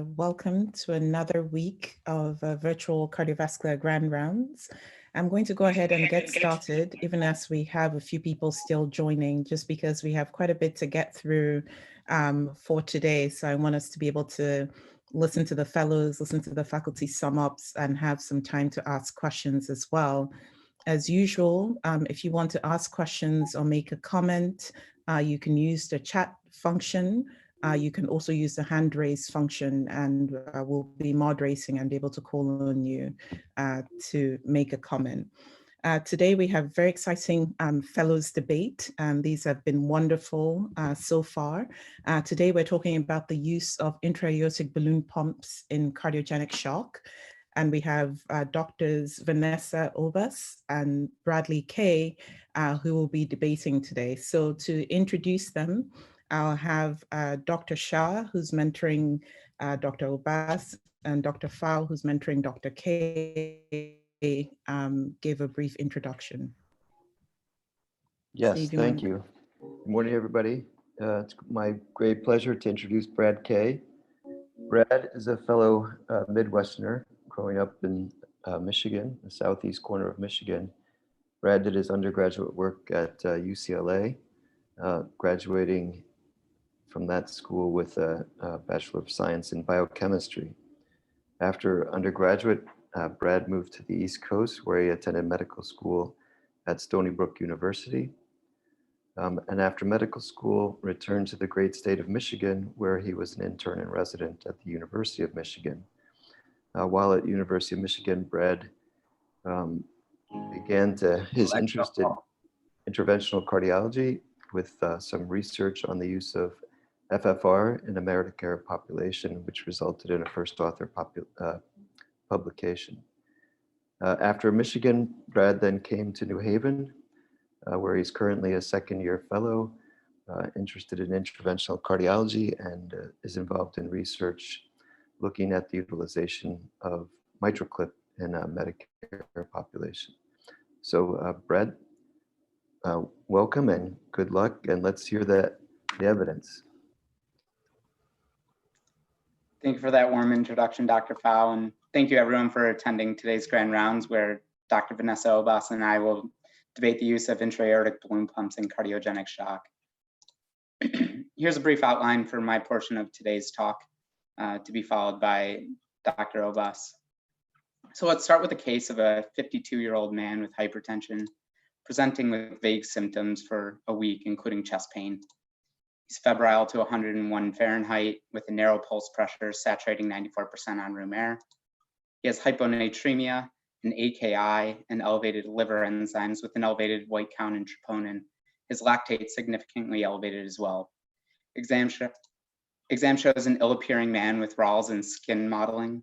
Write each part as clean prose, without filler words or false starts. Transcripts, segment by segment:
Welcome to another week of virtual cardiovascular grand rounds. I'm going to go ahead and get started, even as we have a few people still joining, just because we have quite a bit to get through for today. So I want us to be able to listen to the fellows, listen to the faculty sum ups, and have some time to ask questions as well. As usual, if you want to ask questions or make a comment, you can use the chat function. You can also use the hand raise function, and we'll be moderating and be able to call on you to make a comment. Today we have very exciting fellows debate, and these have been wonderful so far. Today we're talking about the use of intra-aortic balloon pumps in cardiogenic shock. And we have Doctors Vanessa Obas and Bradley Kay, who will be debating today. So to introduce them, I'll have Dr. Shah, who's mentoring Dr. Obas, and Dr. Fowle, who's mentoring Dr. Kay, give a brief introduction. Yes, Steve, thank you. Good morning, everybody. It's my great pleasure to introduce Brad Kay. Brad is a fellow Midwesterner growing up in Michigan, the southeast corner of Michigan. Brad did his undergraduate work at UCLA, graduating from that school with a Bachelor of Science in Biochemistry. After undergraduate, Brad moved to the East Coast, where he attended medical school at Stony Brook University. And after medical school, returned to the great state of Michigan, where he was an intern and resident at the University of Michigan. While at University of Michigan, Brad began his interest in interventional cardiology with some research on the use of FFR in a Medicare population, which resulted in a first author publication. After Michigan, Brad then came to New Haven, where he's currently a second-year fellow, interested in interventional cardiology, and is involved in research looking at the utilization of MitraClip in a Medicare population. So Brad, welcome and good luck, and let's hear the evidence. Thank you for that warm introduction, Dr. Fowle, and thank you everyone for attending today's grand rounds, where Dr. Vanessa Obas and I will debate the use of intra-aortic balloon pumps in cardiogenic shock. Here's a brief outline for my portion of today's talk, to be followed by Dr. Obas. So let's start with a case of a 52-year-old man with hypertension, presenting with vague symptoms for a week, including chest pain. He's febrile to 101 Fahrenheit with a narrow pulse pressure saturating 94% on room air. He has hyponatremia, an AKI, and elevated liver enzymes with an elevated white count and troponin. His lactate significantly elevated as well. Exam shows an ill-appearing man with Ralls and skin modeling.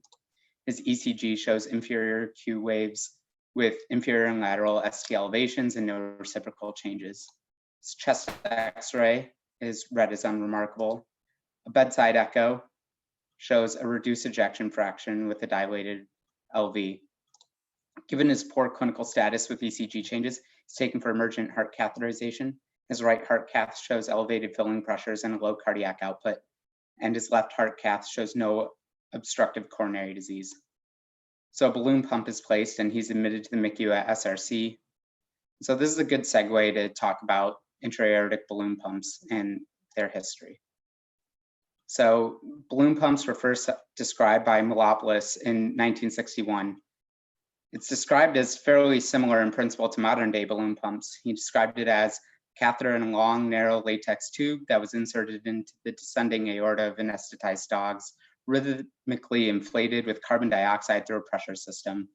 His ECG shows inferior Q waves with inferior and lateral ST elevations and no reciprocal changes. His chest X-ray is read as unremarkable. A bedside echo shows a reduced ejection fraction with a dilated LV. Given his poor clinical status with ECG changes, he's taken for emergent heart catheterization. His right heart cath shows elevated filling pressures and a low cardiac output, and his left heart cath shows no obstructive coronary disease. So a balloon pump is placed and he's admitted to the MICU at SRC. So this is a good segue to talk about intra-aortic balloon pumps and their history. So balloon pumps were first described by Milopoulos in 1961. It's described as fairly similar in principle to modern day balloon pumps. He described it as catheter in a long, narrow latex tube that was inserted into the descending aorta of anesthetized dogs, rhythmically inflated with carbon dioxide through a pressure system,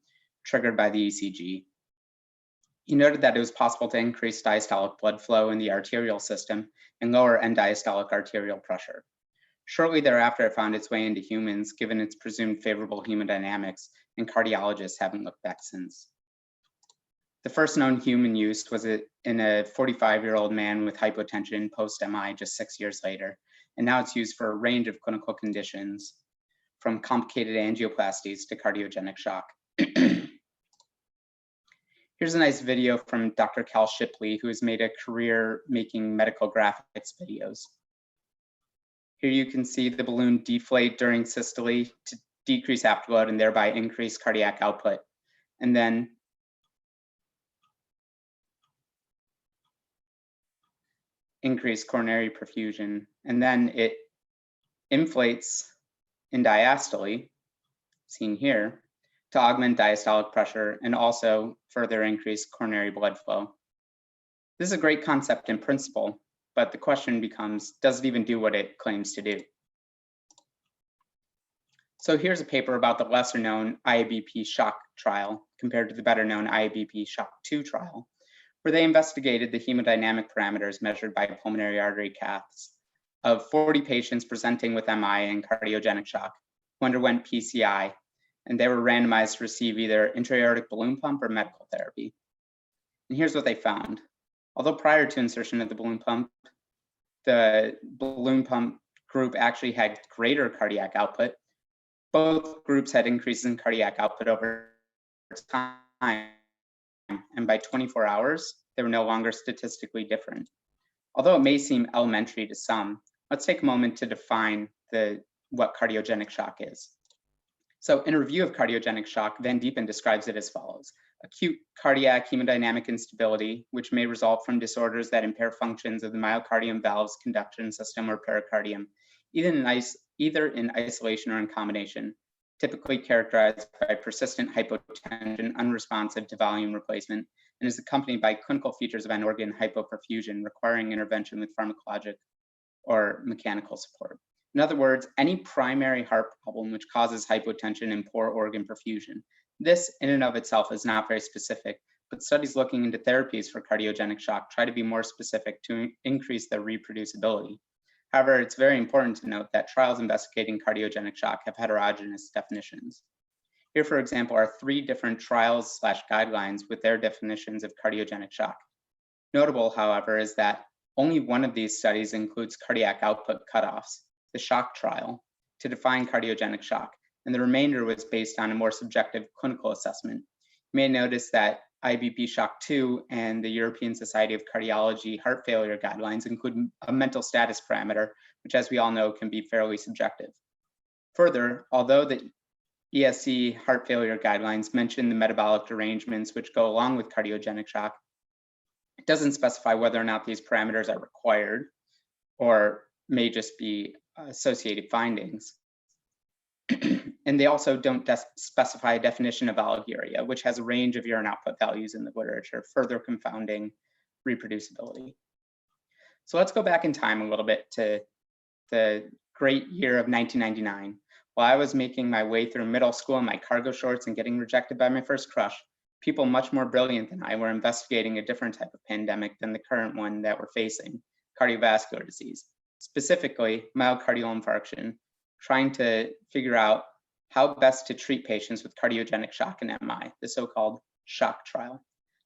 triggered by the ECG. He noted that it was possible to increase diastolic blood flow in the arterial system and lower end diastolic arterial pressure. Shortly thereafter, it found its way into humans, given its presumed favorable hemodynamics, and cardiologists haven't looked back since. The first known human use was in a 45-year-old man with hypotension post-MI just 6 years later, and now it's used for a range of clinical conditions, from complicated angioplasties to cardiogenic shock. Here's a nice video from Dr. Cal Shipley, who has made a career making medical graphics videos. Here you can see the balloon deflate during systole to decrease afterload and thereby increase cardiac output. And then increase coronary perfusion. And then it inflates in diastole, seen here, to augment diastolic pressure and also further increase coronary blood flow. This is a great concept in principle, but the question becomes, does it even do what it claims to do? So here's a paper about the lesser known IABP shock trial compared to the better known IABP shock 2 trial, where they investigated the hemodynamic parameters measured by pulmonary artery caths of 40 patients presenting with MI and cardiogenic shock who underwent PCI, and they were randomized to receive either intra-aortic balloon pump or medical therapy. And here's what they found. Although prior to insertion of the balloon pump group actually had greater cardiac output, both groups had increases in cardiac output over time, and by 24 hours, they were no longer statistically different. Although it may seem elementary to some, let's take a moment to define what cardiogenic shock is. So in a review of cardiogenic shock, Van Diepen describes it as follows: acute cardiac hemodynamic instability, which may result from disorders that impair functions of the myocardium valves, conduction system, or pericardium, either in isolation or in combination, typically characterized by persistent hypotension unresponsive to volume replacement, and is accompanied by clinical features of end-organ hypoperfusion requiring intervention with pharmacologic or mechanical support. In other words, any primary heart problem which causes hypotension and poor organ perfusion. This in and of itself is not very specific, but studies looking into therapies for cardiogenic shock try to be more specific to increase their reproducibility. However, it's very important to note that trials investigating cardiogenic shock have heterogeneous definitions. Here, for example, are 3 different trials/guidelines with their definitions of cardiogenic shock. Notable, however, is that only one of these studies includes cardiac output cutoffs, the shock trial, to define cardiogenic shock, and the remainder was based on a more subjective clinical assessment. You may notice that IABP Shock 2 and the European Society of Cardiology heart failure guidelines include a mental status parameter, which, as we all know, can be fairly subjective. Further, although the ESC heart failure guidelines mention the metabolic derangements which go along with cardiogenic shock, it doesn't specify whether or not these parameters are required or may just be associated findings. And they also don't specify a definition of oliguria, which has a range of urine output values in the literature, further confounding reproducibility. So let's go back in time a little bit to the great year of 1999. While I was making my way through middle school in my cargo shorts and getting rejected by my first crush, people much more brilliant than I were investigating a different type of pandemic than the current one that we're facing, cardiovascular disease, specifically myocardial infarction, trying to figure out how best to treat patients with cardiogenic shock and MI, the so-called shock trial.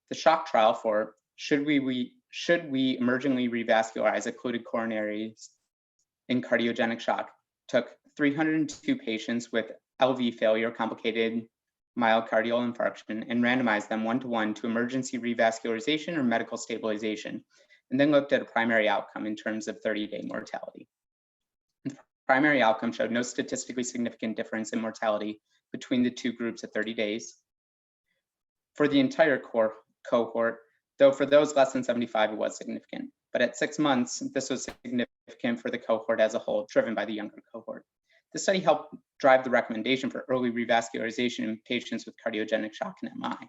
The shock trial for should we emergently revascularize occluded coronaries in cardiogenic shock took 302 patients with LV failure, complicated myocardial infarction, and randomized them 1-to-1 to emergency revascularization or medical stabilization, and then looked at a primary outcome in terms of 30-day mortality. The primary outcome showed no statistically significant difference in mortality between the 2 groups at 30 days. For the entire cohort, though for those less than 75, it was significant. But at 6 months, this was significant for the cohort as a whole, driven by the younger cohort. The study helped drive the recommendation for early revascularization in patients with cardiogenic shock and MI.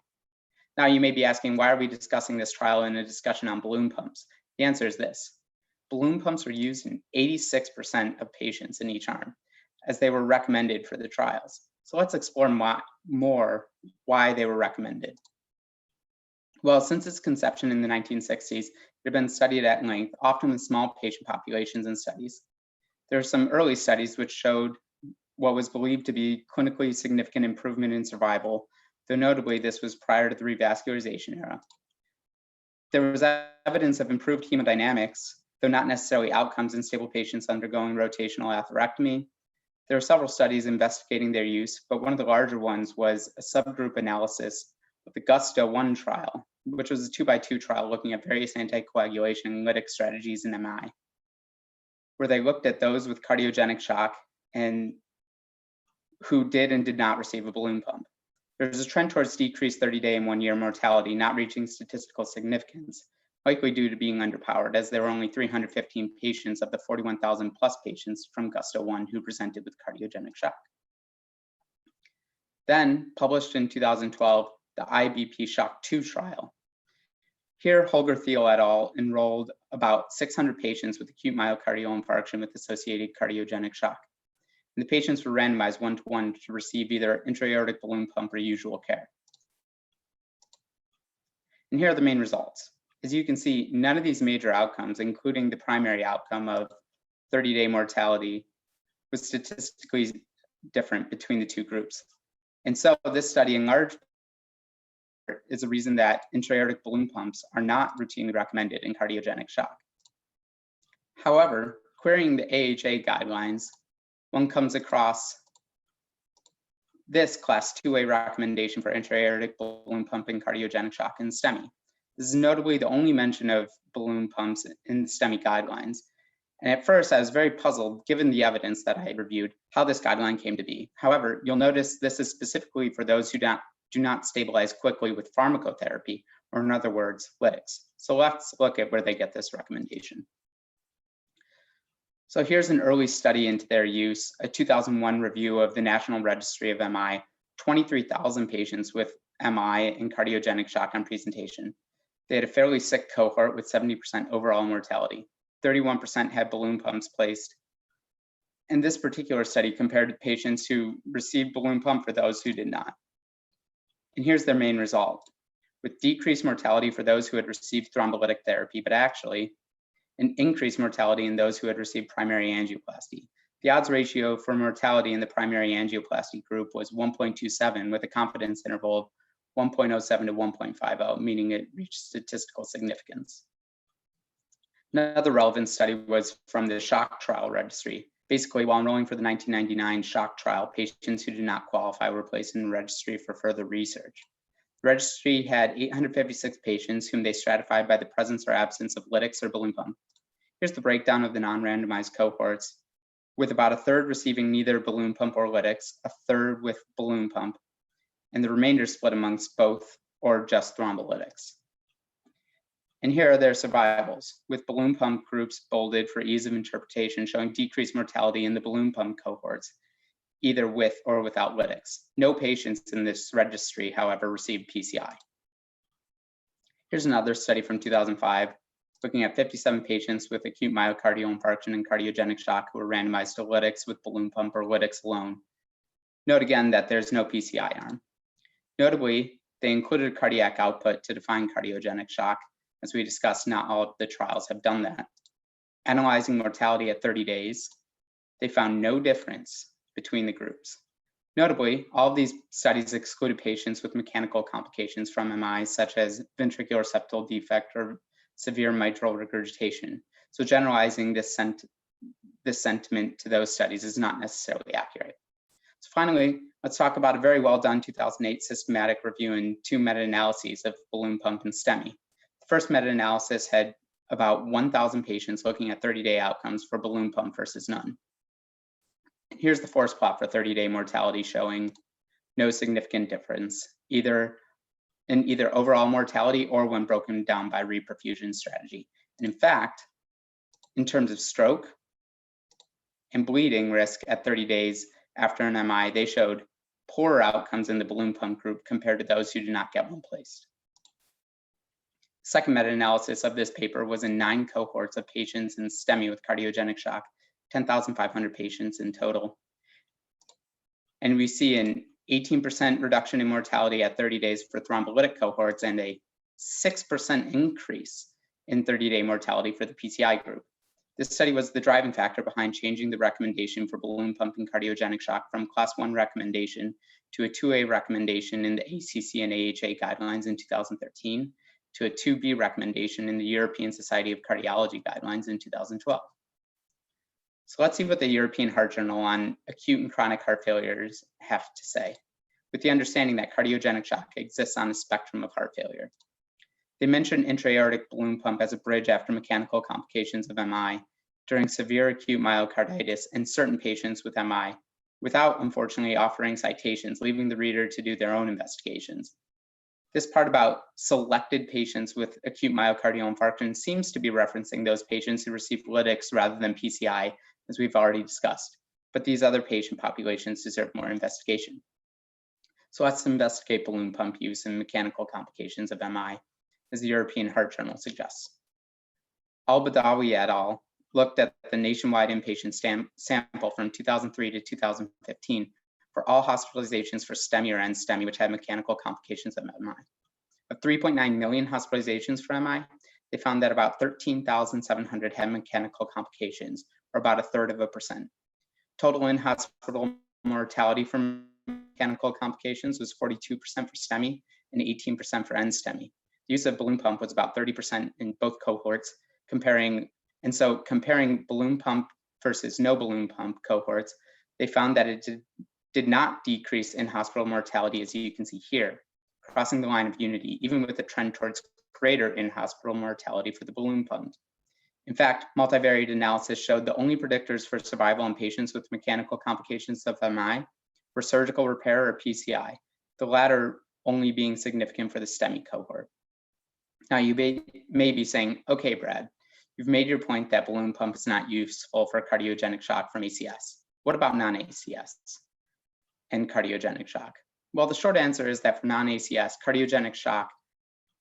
Now you may be asking, why are we discussing this trial in a discussion on balloon pumps? The answer is this. Balloon pumps were used in 86% of patients in each arm, as they were recommended for the trials. So let's explore more why they were recommended. Well, since its conception in the 1960s, it had been studied at length, often with small patient populations and studies. There are some early studies which showed what was believed to be clinically significant improvement in survival, though notably this was prior to the revascularization era. There was evidence of improved hemodynamics, though not necessarily outcomes in stable patients undergoing rotational atherectomy. There are several studies investigating their use, but one of the larger ones was a subgroup analysis of the Gusto-1 trial, which was a 2x2 trial looking at various anticoagulation and lytic strategies in MI. where they looked at those with cardiogenic shock and who did and did not receive a balloon pump. There's a trend towards decreased 30-day and 1-year mortality, not reaching statistical significance, likely due to being underpowered, as there were only 315 patients of the 41,000 plus patients from Gusto 1 who presented with cardiogenic shock. Then, published in 2012, the IABP Shock 2 trial. Here, Holger Thiel et al. Enrolled about 600 patients with acute myocardial infarction with associated cardiogenic shock. And the patients were randomized 1-to-1 to receive either intra-aortic balloon pump or usual care. And here are the main results. As you can see, none of these major outcomes, including the primary outcome of 30-day mortality, was statistically different between the two groups. And so this study in large part is the reason that intra-aortic balloon pumps are not routinely recommended in cardiogenic shock. However, querying the AHA guidelines, one comes across this class 2A recommendation for intra-aortic balloon pump in cardiogenic shock in STEMI. This is notably the only mention of balloon pumps in the STEMI guidelines. And at first, I was very puzzled, given the evidence that I had reviewed, how this guideline came to be. However, you'll notice this is specifically for those who do not stabilize quickly with pharmacotherapy, or in other words, lytics. So let's look at where they get this recommendation. So here's an early study into their use, a 2001 review of the National Registry of MI, 23,000 patients with MI and cardiogenic shock on presentation. They had a fairly sick cohort with 70% overall mortality. 31% had balloon pumps placed. And this particular study compared to patients who received balloon pump for those who did not. And here's their main result. With decreased mortality for those who had received thrombolytic therapy, but actually an increased mortality in those who had received primary angioplasty. The odds ratio for mortality in the primary angioplasty group was 1.27 with a confidence interval of 1.07 to 1.50, meaning it reached statistical significance. Another relevant study was from the Shock trial registry. Basically, while enrolling for the 1999 Shock trial, patients who did not qualify were placed in the registry for further research. The registry had 856 patients whom they stratified by the presence or absence of lytics or balloon pump. Here's the breakdown of the non-randomized cohorts, with about a third receiving neither balloon pump or lytics, a third with balloon pump, and the remainder split amongst both or just thrombolytics. And here are their survivals, with balloon pump groups bolded for ease of interpretation, showing decreased mortality in the balloon pump cohorts, either with or without lytics. No patients in this registry, however, received PCI. Here's another study from 2005, looking at 57 patients with acute myocardial infarction and cardiogenic shock who were randomized to lytics with balloon pump or lytics alone. Note again that there's no PCI arm. Notably, they included cardiac output to define cardiogenic shock. As we discussed, not all of the trials have done that. Analyzing mortality at 30 days, they found no difference between the groups. Notably, all of these studies excluded patients with mechanical complications from MI, such as ventricular septal defect or severe mitral regurgitation. So generalizing this sentiment to those studies is not necessarily accurate. So finally, let's talk about a very well done 2008 systematic review and 2 meta-analyses of balloon pump and STEMI. The first meta-analysis had about 1,000 patients looking at 30-day outcomes for balloon pump versus none. Here's the forest plot for 30-day mortality showing no significant difference, either overall mortality or when broken down by reperfusion strategy. And in fact, in terms of stroke and bleeding risk at 30 days after an MI, they showed poorer outcomes in the balloon pump group compared to those who did not get one placed. Second meta-analysis of this paper was in 9 cohorts of patients in STEMI with cardiogenic shock, 10,500 patients in total. And we see an 18% reduction in mortality at 30 days for thrombolytic cohorts and a 6% increase in 30-day mortality for the PCI group. This study was the driving factor behind changing the recommendation for balloon pump and cardiogenic shock from class 1 recommendation to a 2A recommendation in the ACC and AHA guidelines in 2013 to a 2B recommendation in the European Society of Cardiology guidelines in 2012. So let's see what the European Heart Journal on acute and chronic heart failures have to say, with the understanding that cardiogenic shock exists on a spectrum of heart failure. They mention intra-aortic balloon pump as a bridge after mechanical complications of MI, during severe acute myocarditis in certain patients with MI, without unfortunately offering citations, leaving the reader to do their own investigations. This part about selected patients with acute myocardial infarction seems to be referencing those patients who received lytics rather than PCI, as we've already discussed. But these other patient populations deserve more investigation. So let's investigate balloon pump use and mechanical complications of MI, as the European Heart Journal suggests. Al-Badawi et al. Looked at the nationwide inpatient sample from 2003 to 2015 for all hospitalizations for STEMI or NSTEMI, which had mechanical complications of MI. Of 3.9 million hospitalizations for MI, they found that about 13,700 had mechanical complications, or about 1/3%. Total in-hospital mortality from mechanical complications was 42% for STEMI and 18% for NSTEMI. The use of balloon pump was about 30% in both cohorts, comparing balloon pump versus no balloon pump cohorts, they found that it did not decrease in-hospital mortality, as you can see here, crossing the line of unity, even with a trend towards greater in-hospital mortality for the balloon pump. In fact, multivariate analysis showed the only predictors for survival in patients with mechanical complications of MI were surgical repair or PCI, the latter only being significant for the STEMI cohort. Now you may be saying, okay, Brad, you've made your point that balloon pump is not useful for cardiogenic shock from ACS. What about non-ACS and cardiogenic shock? Well, the short answer is that for non-ACS cardiogenic shock,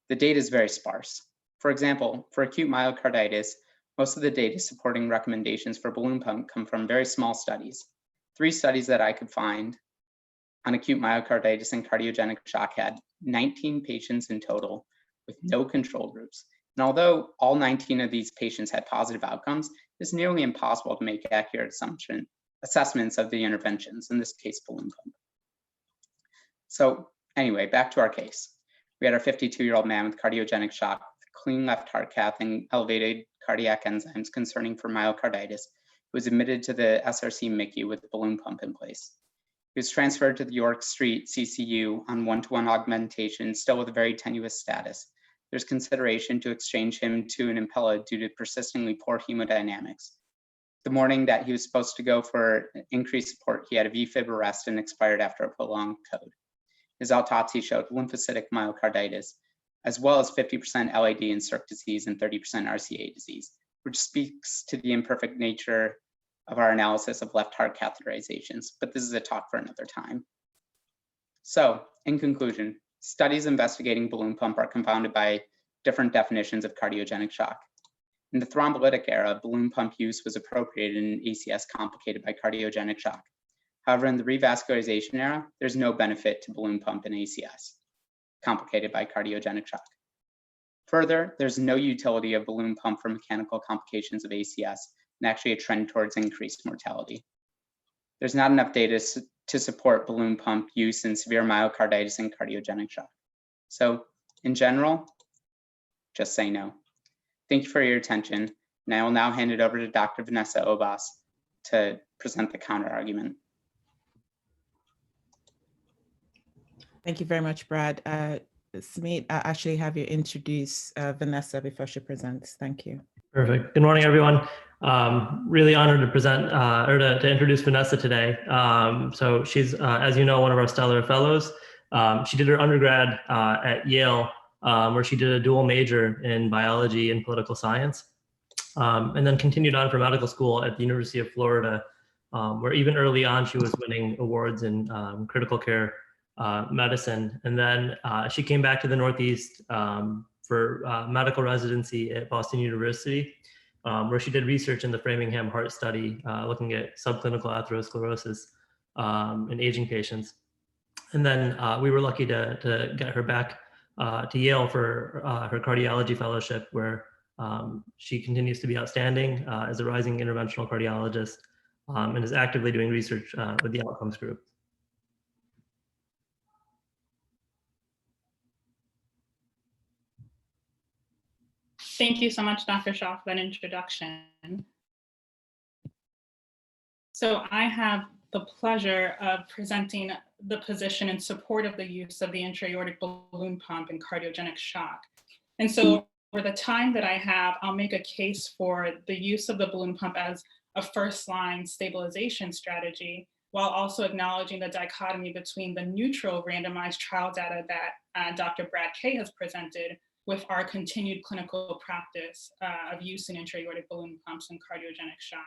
the data is very sparse. For example, for acute myocarditis, most of the data supporting recommendations for balloon pump come from very small studies. 3 studies that I could find on acute myocarditis and cardiogenic shock had 19 patients in total with no control groups. And although all 19 of these patients had positive outcomes, it's nearly impossible to make accurate assessments of the interventions, in this case, balloon pump. So anyway, back to our case. We had our 52-year-old man with cardiogenic shock, clean left heart cath and elevated cardiac enzymes concerning for myocarditis, who was admitted to the SRC MICU with a balloon pump in place. He was transferred to the York Street CCU on 1-to-1 augmentation, still with a very tenuous status. There's consideration to exchange him to an Impella due to persistently poor hemodynamics. The morning that he was supposed to go for increased support, he had a VFib arrest and expired after a prolonged code. His autopsy showed lymphocytic myocarditis, as well as 50% LAD and circ disease and 30% RCA disease, which speaks to the imperfect nature of our analysis of left heart catheterizations, but this is a talk for another time. So, in conclusion, studies investigating balloon pump are confounded by different definitions of cardiogenic shock. In the thrombolytic era, balloon pump use was appropriated in ACS complicated by cardiogenic shock. However, in the revascularization era, there's no benefit to balloon pump in ACS, complicated by cardiogenic shock. Further, there's no utility of balloon pump for mechanical complications of ACS, and actually a trend towards increased mortality. There's not enough data to support balloon pump use in severe myocarditis and cardiogenic shock. So, in general, just say no. Thank you for your attention, and I will now hand it over to Dr. Vanessa Obas to present the counterargument. Thank you very much, Brad. Smit, I actually have you introduce Vanessa before she presents. Thank you. Perfect. Good morning, everyone. Really honored to present or to introduce Vanessa today. So she's, as you know, one of our stellar fellows. She did her undergrad at Yale, where she did a dual major in biology and political science, and then continued on for medical school at the University of Florida, where even early on she was winning awards in critical care medicine. And then she came back to the Northeast for medical residency at Boston University, where she did research in the Framingham Heart Study, looking at subclinical atherosclerosis in aging patients. And then we were lucky to get her back to Yale for her cardiology fellowship, where she continues to be outstanding as a rising interventional cardiologist and is actively doing research with the outcomes group. Thank you so much, Dr. Shaw, for that introduction. So I have the pleasure of presenting the position in support of the use of the intra-aortic balloon pump in cardiogenic shock. And so the time that I have, I'll make a case for the use of the balloon pump as a first-line stabilization strategy, while also acknowledging the dichotomy between the neutral randomized trial data that Dr. Brad Kay has presented with our continued clinical practice of use in intra-aortic balloon pumps and cardiogenic shock.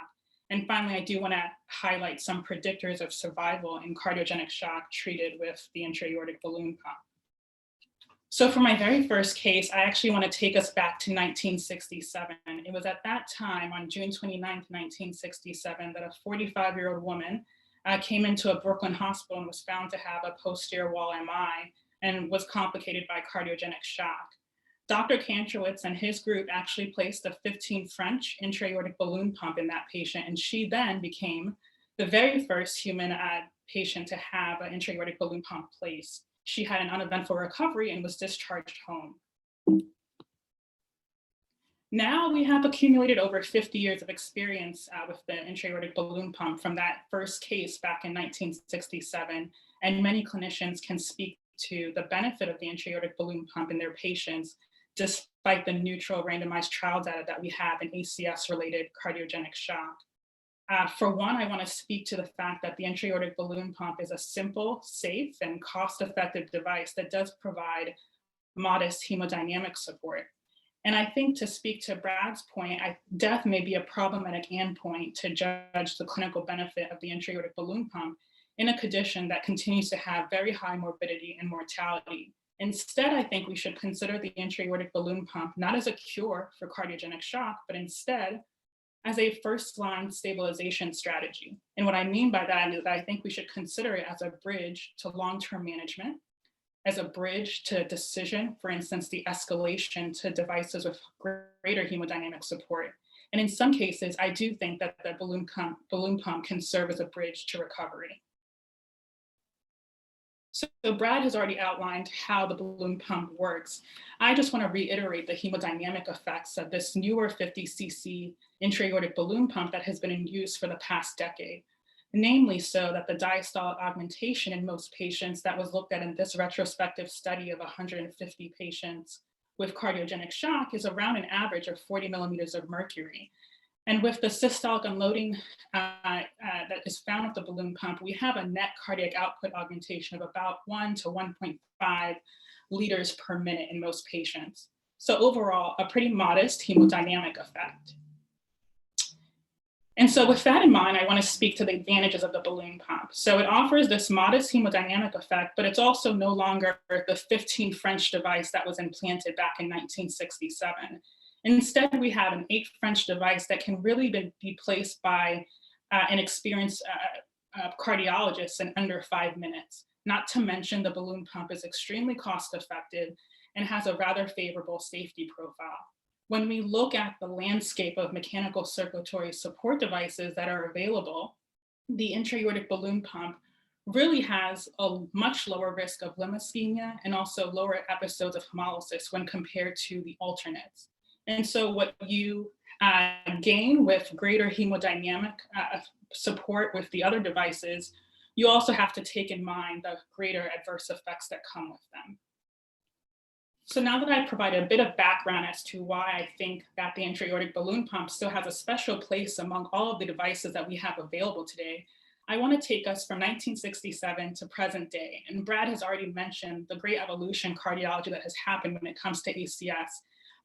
And finally, I do want to highlight some predictors of survival in cardiogenic shock treated with the intra-aortic balloon pump. So for my very first case, I actually want to take us back to 1967. It was at that time, on June 29th, 1967, that a 45-year-old woman came into a Brooklyn hospital and was found to have a posterior wall MI and was complicated by cardiogenic shock. Dr. Kantrowitz and his group actually placed a 15 French intra-aortic balloon pump in that patient, and she then became the very first human patient to have an intra-aortic balloon pump placed. She had an uneventful recovery and was discharged home. Now we have accumulated over 50 years of experience with the intra-aortic balloon pump from that first case back in 1967, and many clinicians can speak to the benefit of the intra-aortic balloon pump in their patients, despite the neutral randomized trial data that we have in ACS-related cardiogenic shock. For one, I want to speak to the fact that the intra-aortic balloon pump is a simple, safe, and cost-effective device that does provide modest hemodynamic support. And I think, to speak to Brad's point, death may be a problematic endpoint to judge the clinical benefit of the intra-aortic balloon pump in a condition that continues to have very high morbidity and mortality. Instead, I think we should consider the intra-aortic balloon pump not as a cure for cardiogenic shock, but instead as a first-line stabilization strategy. And what I mean by that is that I think we should consider it as a bridge to long-term management, as a bridge to decision, for instance, the escalation to devices with greater hemodynamic support. And in some cases, I do think that the balloon pump can serve as a bridge to recovery. So Brad has already outlined how the balloon pump works. I just want to reiterate the hemodynamic effects of this newer 50 cc intra-aortic balloon pump that has been in use for the past decade. Namely, so that the diastolic augmentation in most patients that was looked at in this retrospective study of 150 patients with cardiogenic shock is around an average of 40 millimeters of mercury. And with the systolic unloading that is found with the balloon pump, we have a net cardiac output augmentation of about 1 to 1.5 liters per minute in most patients. So overall, a pretty modest hemodynamic effect. And so with that in mind, I want to speak to the advantages of the balloon pump. So it offers this modest hemodynamic effect, but it's also no longer the 15 French device that was implanted back in 1967. Instead, we have an 8 French device that can really be placed by an experienced cardiologist in under 5 minutes. Not to mention the balloon pump is extremely cost effective and has a rather favorable safety profile. When we look at the landscape of mechanical circulatory support devices that are available, the intra-aortic balloon pump really has a much lower risk of limb ischemia and also lower episodes of hemolysis when compared to the alternates. And so what you gain with greater hemodynamic support with the other devices, you also have to take in mind the greater adverse effects that come with them. So now that I've provided a bit of background as to why I think that the intra-aortic balloon pump still has a special place among all of the devices that we have available today, I want to take us from 1967 to present day. And Brad has already mentioned the great evolution cardiology that has happened when it comes to ACS.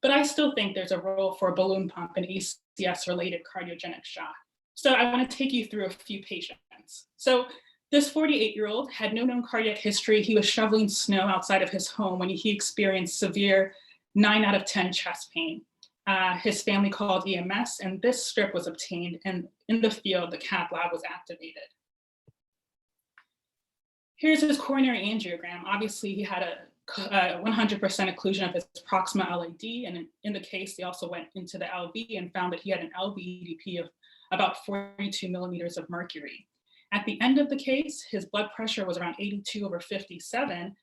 But I still think there's a role for a balloon pump in ACS-related cardiogenic shock. So I want to take you through a few patients. So this 48-year-old had no known cardiac history. He was shoveling snow outside of his home when he experienced severe 9 out of 10 chest pain. His family called EMS, and this strip was obtained, and in the field, the cath lab was activated. Here's his coronary angiogram. Obviously, he had a 100% occlusion of his proximal LAD, and in the case, they also went into the LV and found that he had an LV-EDP of about 42 millimeters of mercury. At the end of the case, his blood pressure was around 82/57,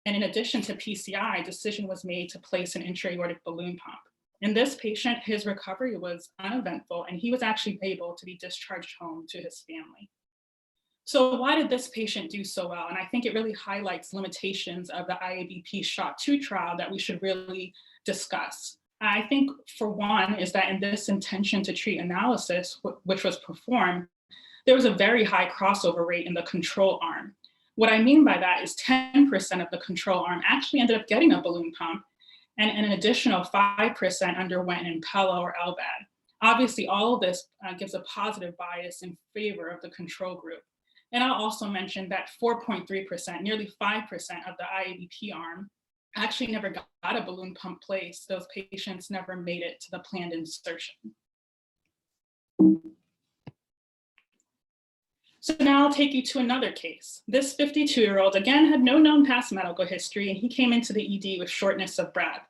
and in addition to PCI, decision was made to place an intra-aortic balloon pump. In this patient, his recovery was uneventful, and he was actually able to be discharged home to his family. So why did this patient do so well? And I think it really highlights limitations of the IABP SHOT-2 trial that we should really discuss. I think for one is that in this intention to treat analysis, which was performed, there was a very high crossover rate in the control arm. What I mean by that is 10% of the control arm actually ended up getting a balloon pump, and an additional 5% underwent an Impella or LVAD. Obviously, all of this gives a positive bias in favor of the control group. And I'll also mention that 4.3%, nearly 5% of the IABP arm actually never got a balloon pump placed. Those patients never made it to the planned insertion. So now I'll take you to another case. This 52-year-old, again, had no known past medical history, and he came into the ED with shortness of breath.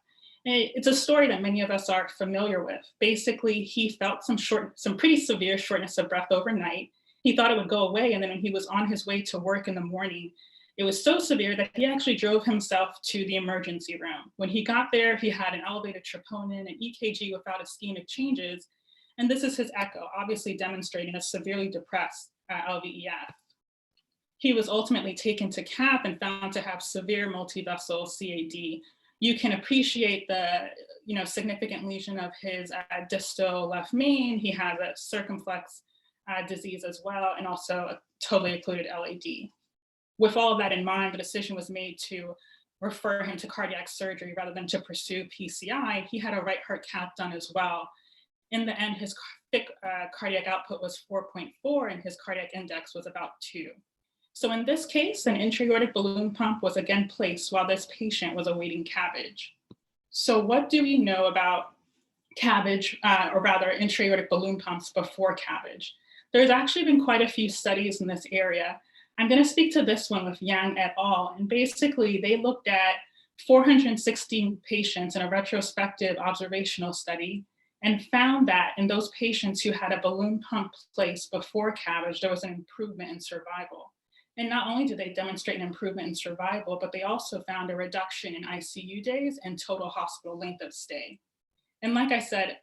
It's a story that many of us are familiar with. Basically, he felt some pretty severe shortness of breath overnight. He thought it would go away, and then when he was on his way to work in the morning, it was so severe that he actually drove himself to the emergency room. When he got there, he had an elevated troponin, an EKG without ischemic changes, and this is his echo, obviously demonstrating a severely depressed LVEF. He was ultimately taken to cath and found to have severe multivessel CAD. You can appreciate the significant lesion of his distal left main. He has a circumflex disease as well, and also a totally occluded LAD. With all of that in mind, the decision was made to refer him to cardiac surgery rather than to pursue PCI. He had a right heart cath done as well. In the end, his thick cardiac output was 4.4 and his cardiac index was about 2. So in this case, an intra-aortic balloon pump was again placed while this patient was awaiting CABG. So what do we know about CABG, or rather intra-aortic balloon pumps before CABG? There's actually been quite a few studies in this area. I'm going to speak to this one with Yang et al. And basically, they looked at 416 patients in a retrospective observational study and found that in those patients who had a balloon pump placed before CABG, there was an improvement in survival. And not only did they demonstrate an improvement in survival, but they also found a reduction in ICU days and total hospital length of stay. And like I said,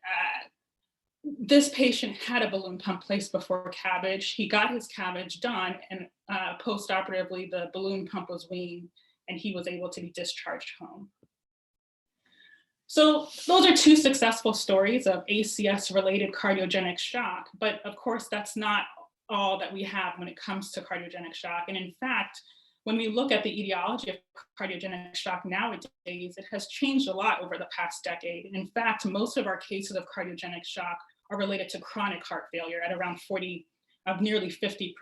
this patient had a balloon pump placed before CABG. He got his CABG done, and post-operatively, the balloon pump was weaned, and he was able to be discharged home. So those are two successful stories of ACS-related cardiogenic shock, but of course, that's not all that we have when it comes to cardiogenic shock. And in fact, when we look at the etiology of cardiogenic shock nowadays, it has changed a lot over the past decade. In fact, most of our cases of cardiogenic shock are related to chronic heart failure at around nearly 50%,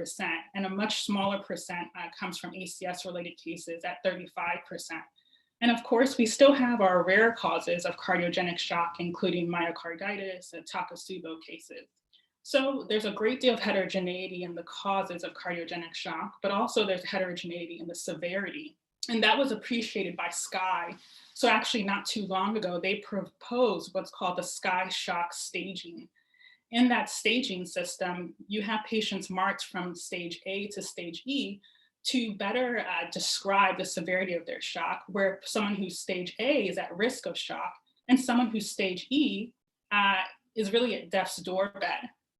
and a much smaller percent comes from ACS-related cases at 35%. And of course, we still have our rare causes of cardiogenic shock, including myocarditis and Takotsubo cases. So there's a great deal of heterogeneity in the causes of cardiogenic shock, but also there's heterogeneity in the severity. And that was appreciated by SCAI. So actually not too long ago, they proposed what's called the SCAI shock staging. In that staging system, you have patients marked from stage A to stage E to better describe the severity of their shock, where someone who's stage A is at risk of shock, and someone who's stage E is really at death's doorbed.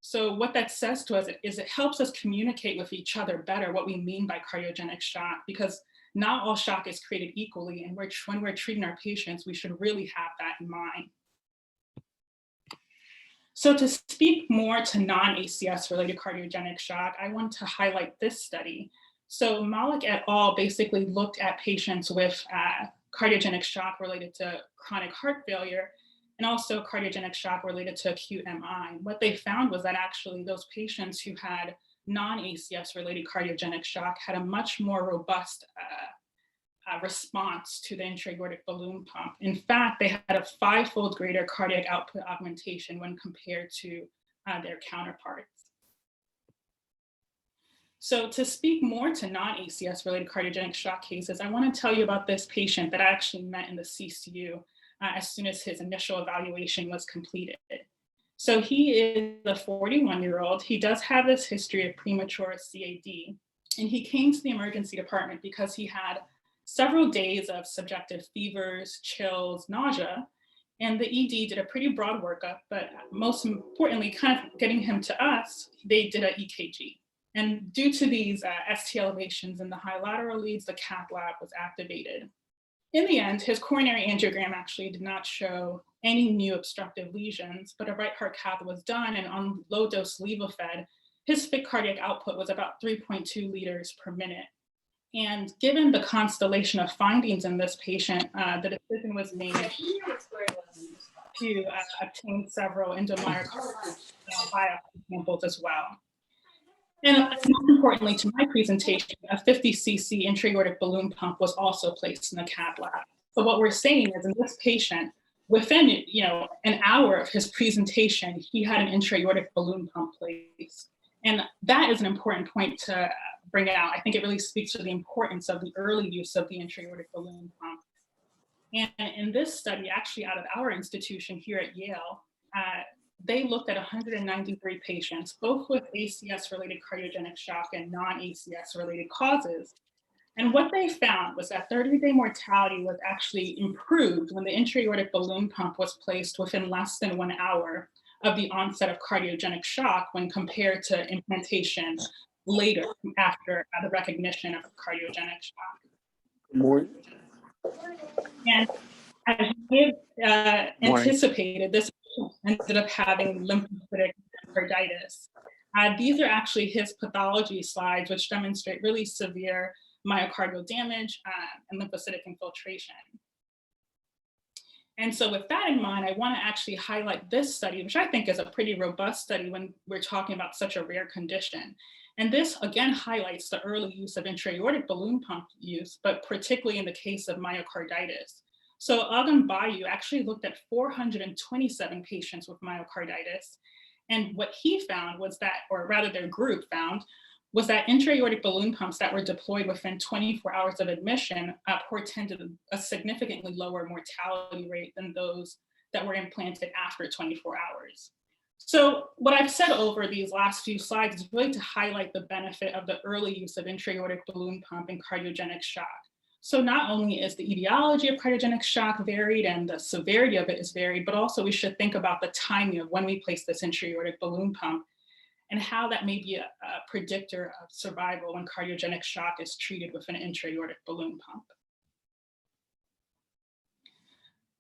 So what that says to us is it helps us communicate with each other better what we mean by cardiogenic shock, because not all shock is created equally, and when we're treating our patients, we should really have that in mind. So to speak more to non-ACS related cardiogenic shock, I want to highlight this study. So Malik et al. Basically looked at patients with cardiogenic shock related to chronic heart failure and also cardiogenic shock related to acute MI. What they found was that actually those patients who had non-ACS related cardiogenic shock had a much more robust response to the intra-aortic balloon pump. In fact, they had a 5-fold greater cardiac output augmentation when compared to their counterparts. So to speak more to non-ACS related cardiogenic shock cases, I want to tell you about this patient that I actually met in the CCU as soon as his initial evaluation was completed. So he is a 41-year-old. He does have this history of premature CAD, and he came to the emergency department because he had several days of subjective fevers, chills, nausea, and the ED did a pretty broad workup, but most importantly, kind of getting him to us, they did an EKG. And due to these ST elevations in the high lateral leads, the cath lab was activated. In the end, his coronary angiogram actually did not show any new obstructive lesions, but a right heart cath was done, and on low dose Levophed, his fit cardiac output was about 3.2 liters per minute. And given the constellation of findings in this patient, the decision was made to obtain several endomyocardial biopsy samples as well. And most importantly to my presentation, a 50 cc intra-aortic balloon pump was also placed in the cath lab. So what we're saying is in this patient, within an hour of his presentation, he had an intra-aortic balloon pump placed. And that is an important point to bring out. I think it really speaks to the importance of the early use of the intra-aortic balloon pump. And in this study, actually out of our institution here at Yale, they looked at 193 patients, both with ACS-related cardiogenic shock and non-ACS-related causes. And what they found was that 30-day mortality was actually improved when the intra-aortic balloon pump was placed within less than 1 hour of the onset of cardiogenic shock when compared to implantation later after the recognition of cardiogenic shock. And as you anticipated, this ended up having lymphocytic myocarditis. These are actually his pathology slides, which demonstrate really severe myocardial damage and lymphocytic infiltration. And so with that in mind, I want to actually highlight this study, which I think is a pretty robust study when we're talking about such a rare condition. And this again highlights the early use of intra-aortic balloon pump use, but particularly in the case of myocarditis. So Agam Bayu actually looked at 427 patients with myocarditis. And what he found was that, or rather their group found, was that intra-aortic balloon pumps that were deployed within 24 hours of admission portended a significantly lower mortality rate than those that were implanted after 24 hours. So what I've said over these last few slides is really to highlight the benefit of the early use of intra-aortic balloon pump in cardiogenic shock. So not only is the etiology of cardiogenic shock varied and the severity of it is varied, but also we should think about the timing of when we place this intra-aortic balloon pump and how that may be a predictor of survival when cardiogenic shock is treated with an intra-aortic balloon pump.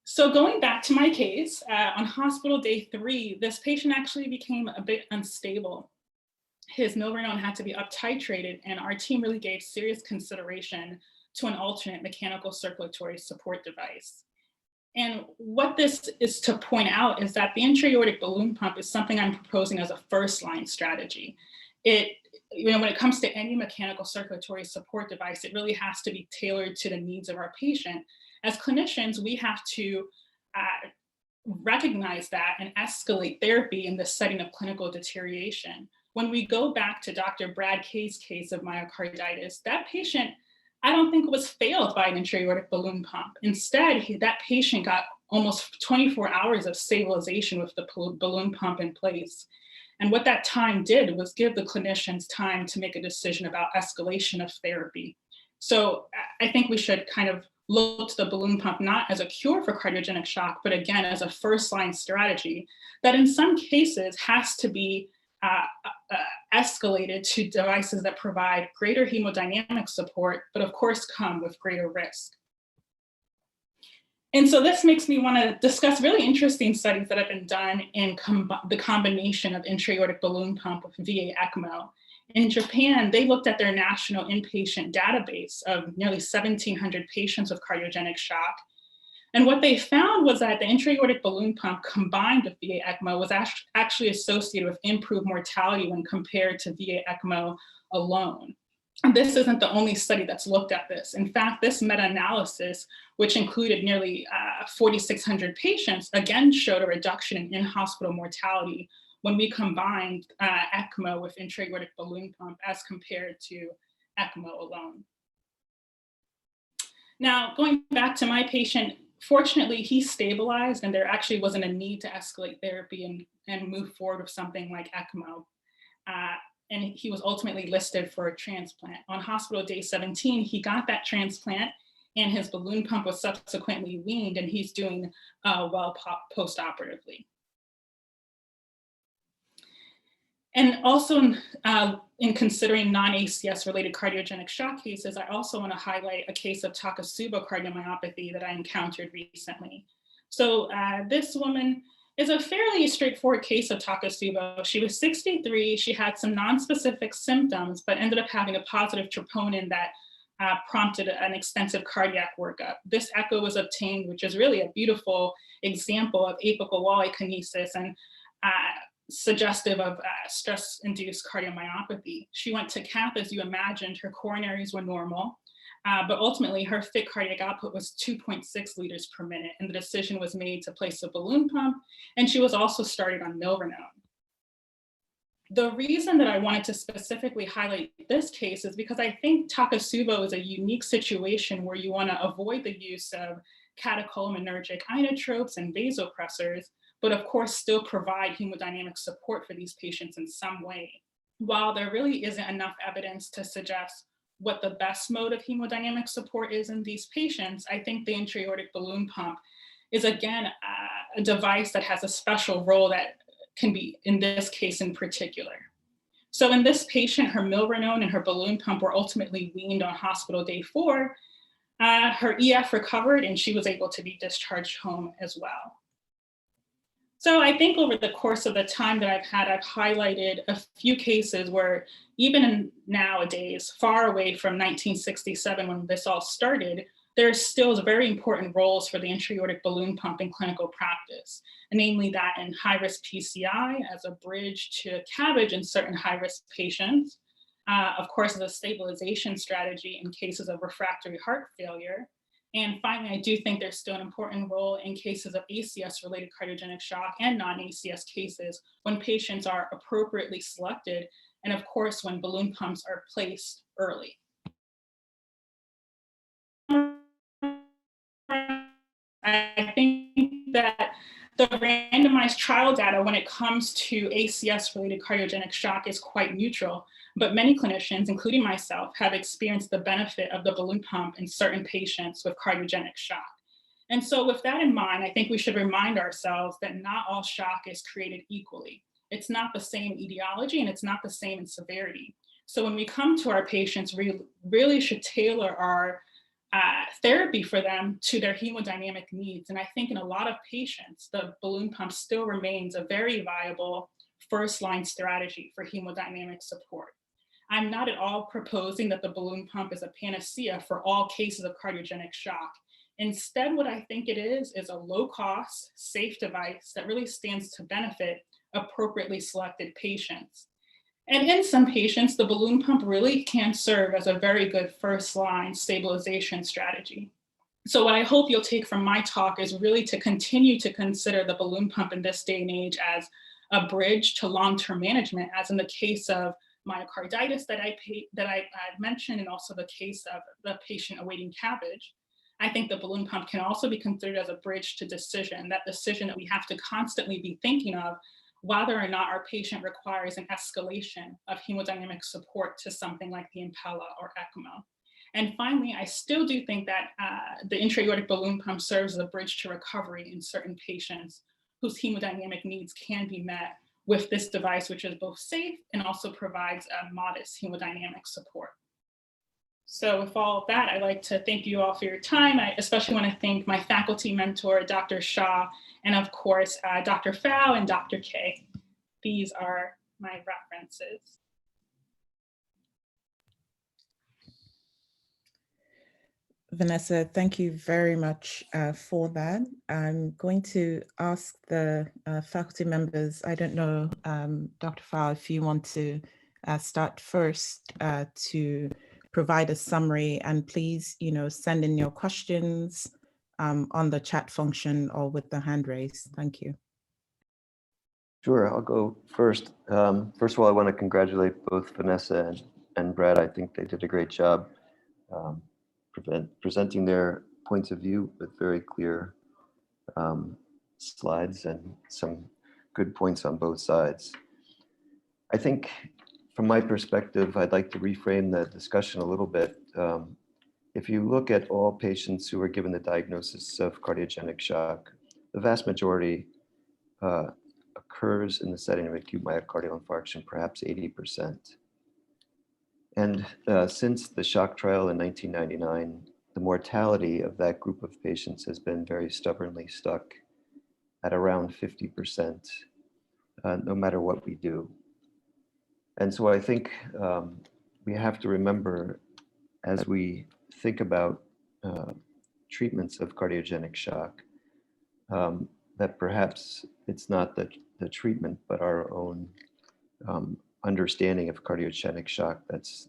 So going back to my case, on hospital day 3, this patient actually became a bit unstable. His milrinone had to be up titrated, and our team really gave serious consideration to an alternate mechanical circulatory support device. And what this is to point out is that the intra-aortic balloon pump is something I'm proposing as a first-line strategy. When it comes to any mechanical circulatory support device, it really has to be tailored to the needs of our patient. As clinicians, we have to recognize that and escalate therapy in the setting of clinical deterioration. When we go back to Dr. Brad Kay's case of myocarditis, that patient, I don't think was failed by an intra-aortic balloon pump. Instead, that patient got almost 24 hours of stabilization with the balloon pump in place. And what that time did was give the clinicians time to make a decision about escalation of therapy. So I think we should kind of look to the balloon pump not as a cure for cardiogenic shock, but again, as a first-line strategy that in some cases has to be escalated to devices that provide greater hemodynamic support, but of course come with greater risk. And so this makes me want to discuss really interesting studies that have been done in the combination of intra-aortic balloon pump with VA ECMO. In Japan, they looked at their national inpatient database of nearly 1,700 patients with cardiogenic shock. And what they found was that the intra-aortic balloon pump combined with VA ECMO was actually associated with improved mortality when compared to VA ECMO alone. And this isn't the only study that's looked at this. In fact, this meta-analysis, which included nearly 4,600 patients, again showed a reduction in in-hospital mortality when we combined ECMO with intra-aortic balloon pump as compared to ECMO alone. Now, going back to my patient, fortunately, he stabilized and there actually wasn't a need to escalate therapy and move forward with something like ECMO. And he was ultimately listed for a transplant. On hospital day 17, he got that transplant and his balloon pump was subsequently weaned and he's doing well post-operatively. And also in considering non-ACS related cardiogenic shock cases, I also want to highlight a case of Takotsubo cardiomyopathy that I encountered recently. So this woman is a fairly straightforward case of Takotsubo. She was 63, she had some non-specific symptoms, but ended up having a positive troponin that prompted an extensive cardiac workup. This echo was obtained, which is really a beautiful example of apical wall akinesis and suggestive of stress-induced cardiomyopathy. She went to cath, as you imagined, her coronaries were normal, but ultimately her fit cardiac output was 2.6 liters per minute, and the decision was made to place a balloon pump, and she was also started on milrinone. The reason that I wanted to specifically highlight this case is because I think Takotsubo is a unique situation where you want to avoid the use of catecholaminergic inotropes and vasopressors, but of course still provide hemodynamic support for these patients in some way. While there really isn't enough evidence to suggest what the best mode of hemodynamic support is in these patients, I think the intra-aortic balloon pump is again a device that has a special role that can be in this case in particular. So in this patient, her milrinone and her balloon pump were ultimately weaned on hospital day 4. Her EF recovered and she was able to be discharged home as well. So I think over the course of the time that I've highlighted a few cases where even nowadays, far away from 1967 when this all started, there still very important roles for the intra-aortic balloon pump in clinical practice, and namely that in high-risk PCI as a bridge to CABG in certain high-risk patients, of course, as a stabilization strategy in cases of refractory heart failure. And finally, I do think there's still an important role in cases of ACS-related cardiogenic shock and non-ACS cases when patients are appropriately selected, and of course, when balloon pumps are placed early. I think that the randomized trial data when it comes to ACS-related cardiogenic shock is quite neutral, but many clinicians, including myself, have experienced the benefit of the balloon pump in certain patients with cardiogenic shock. And so with that in mind, I think we should remind ourselves that not all shock is created equally. It's not the same etiology and it's not the same in severity. So when we come to our patients, we really should tailor our therapy for them to their hemodynamic needs. And I think in a lot of patients, the balloon pump still remains a very viable first-line strategy for hemodynamic support. I'm not at all proposing that the balloon pump is a panacea for all cases of cardiogenic shock. Instead, what I think it is a low-cost, safe device that really stands to benefit appropriately selected patients. And in some patients, the balloon pump really can serve as a very good first-line stabilization strategy. So what I hope you'll take from my talk is really to continue to consider the balloon pump in this day and age as a bridge to long-term management, as in the case of myocarditis that I mentioned, and also the case of the patient awaiting CABG. I think the balloon pump can also be considered as a bridge to decision, that decision that we have to constantly be thinking of whether or not our patient requires an escalation of hemodynamic support to something like the Impella or ECMO. And finally, I still do think that the intra-aortic balloon pump serves as a bridge to recovery in certain patients whose hemodynamic needs can be met with this device, which is both safe and also provides a modest hemodynamic support. So with all of that, I'd like to thank you all for your time. I especially want to thank my faculty mentor, Dr. Shaw, and of course, Dr. Pfau and Dr. Kay. These are my references. Vanessa, thank you very much for that. I'm going to ask the faculty members, I don't know, Dr. Pfau, if you want to start first to provide a summary, and please, send in your questions on the chat function or with the hand raised. Thank you. Sure, I'll go first. First of all, I want to congratulate both Vanessa and Brad. I think they did a great job presenting their points of view with very clear slides and some good points on both sides. I think from my perspective, I'd like to reframe the discussion a little bit. If you look at all patients who are given the diagnosis of cardiogenic shock, the vast majority occurs in the setting of acute myocardial infarction, perhaps 80%. And since the shock trial in 1999, the mortality of that group of patients has been very stubbornly stuck at around 50%, no matter what we do. And so I think we have to remember, as we think about treatments of cardiogenic shock, that perhaps it's not the treatment, but our own understanding of cardiogenic shock that's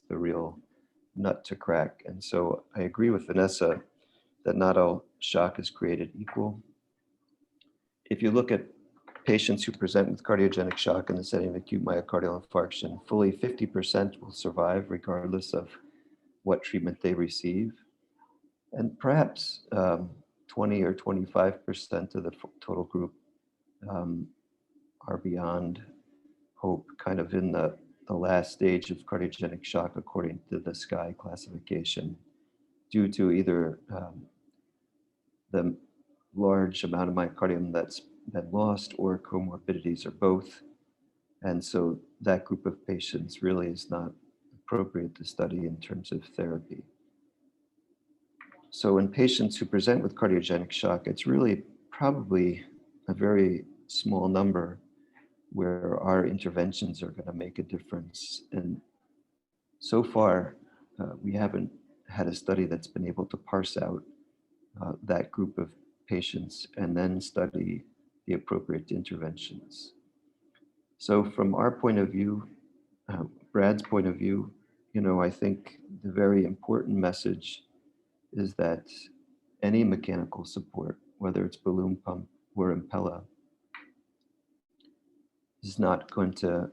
the real nut to crack. And so I agree with Vanessa that not all shock is created equal. If you look at patients who present with cardiogenic shock in the setting of acute myocardial infarction, fully 50% will survive regardless of what treatment they receive. And perhaps 20 or 25% of the total group are beyond hope, kind of in the last stage of cardiogenic shock according to the SCAI classification, due to either the large amount of myocardium that's been lost or comorbidities or both. And so that group of patients really is not appropriate to study in terms of therapy. So in patients who present with cardiogenic shock, it's really probably a very small number where our interventions are going to make a difference. And so far, we haven't had a study that's been able to parse out that group of patients and then study the appropriate interventions. So from our point of view, Brad's point of view, I think the very important message is that any mechanical support, whether it's balloon pump or Impella, is not going to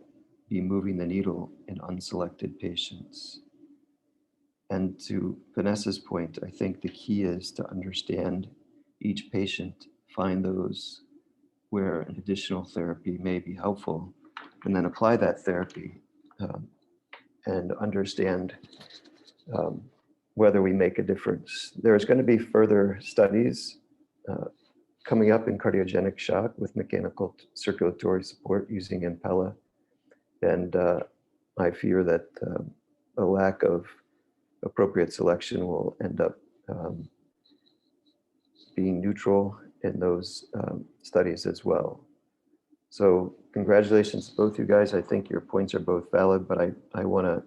be moving the needle in unselected patients. And to Vanessa's point, I think the key is to understand each patient, find those where an additional therapy may be helpful, and then apply that therapy and understand whether we make a difference. There's going to be further studies coming up in cardiogenic shock with mechanical circulatory support using Impella. And I fear that a lack of appropriate selection will end up being neutral in those studies as well. So congratulations to both you guys. I think your points are both valid, but I want to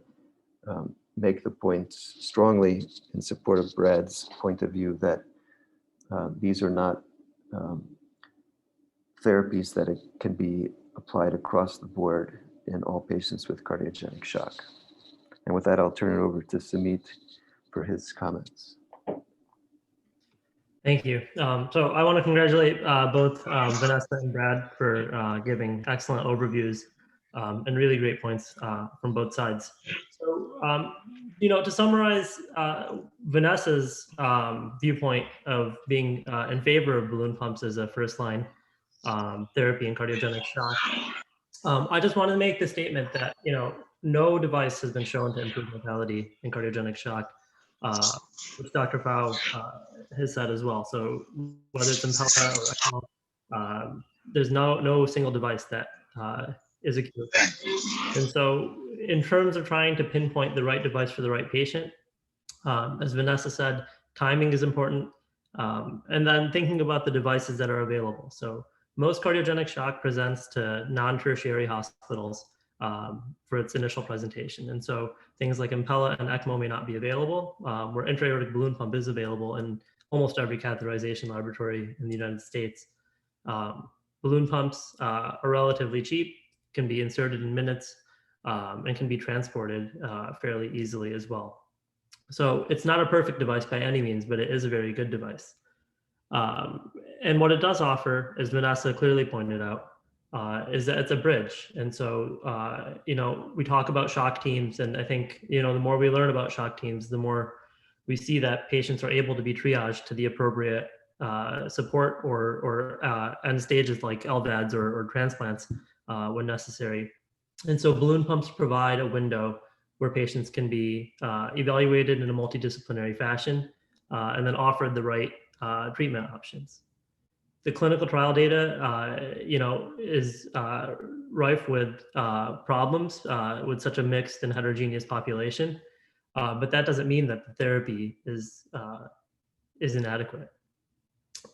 make the points strongly in support of Brad's point of view that these are not therapies that can be applied across the board in all patients with cardiogenic shock. And with that, I'll turn it over to Samit for his comments. Thank you. So I want to congratulate both Vanessa and Brad for giving excellent overviews and really great points from both sides. So, to summarize Vanessa's viewpoint of being in favor of balloon pumps as a first-line therapy in cardiogenic shock, I just wanted to make the statement that, no device has been shown to improve mortality in cardiogenic shock, which Dr. Pfau has said as well. So whether it's Impella or ECMO, there's no single device that is a cure. And so in terms of trying to pinpoint the right device for the right patient, as Vanessa said, timing is important. And then thinking about the devices that are available. So most cardiogenic shock presents to non-tertiary hospitals for its initial presentation. And so things like Impella and ECMO may not be available, where intra-aortic balloon pump is available in almost every catheterization laboratory in the United States. Balloon pumps are relatively cheap, can be inserted in minutes, and can be transported fairly easily as well. So it's not a perfect device by any means, but it is a very good device. And what it does offer, as Vanessa clearly pointed out, is that it's a bridge. And so, we talk about shock teams, and I think, the more we learn about shock teams, the more we see that patients are able to be triaged to the appropriate support or end stages like LVADs or transplants when necessary. And so balloon pumps provide a window where patients can be evaluated in a multidisciplinary fashion and then offered the right treatment options. The clinical trial data, is rife with problems with such a mixed and heterogeneous population, but that doesn't mean that the therapy is inadequate.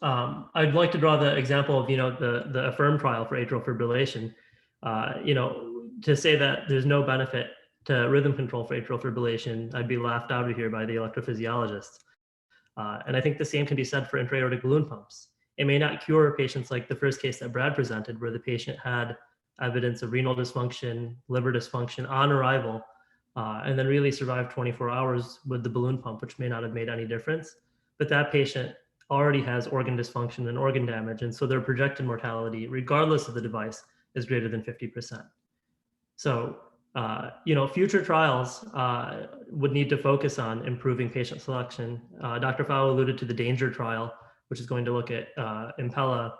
I'd like to draw the example of, the AFFIRM trial for atrial fibrillation. To say that there's no benefit to rhythm control for atrial fibrillation, I'd be laughed out of here by the electrophysiologists. And I think the same can be said for intra-aortic balloon pumps. It may not cure patients like the first case that Brad presented, where the patient had evidence of renal dysfunction, liver dysfunction on arrival, and then really survived 24 hours with the balloon pump, which may not have made any difference. But that patient already has organ dysfunction and organ damage, and so their projected mortality, regardless of the device, is greater than 50%. So, future trials would need to focus on improving patient selection. Dr. Fowle alluded to the DANGER trial, which is going to look at Impella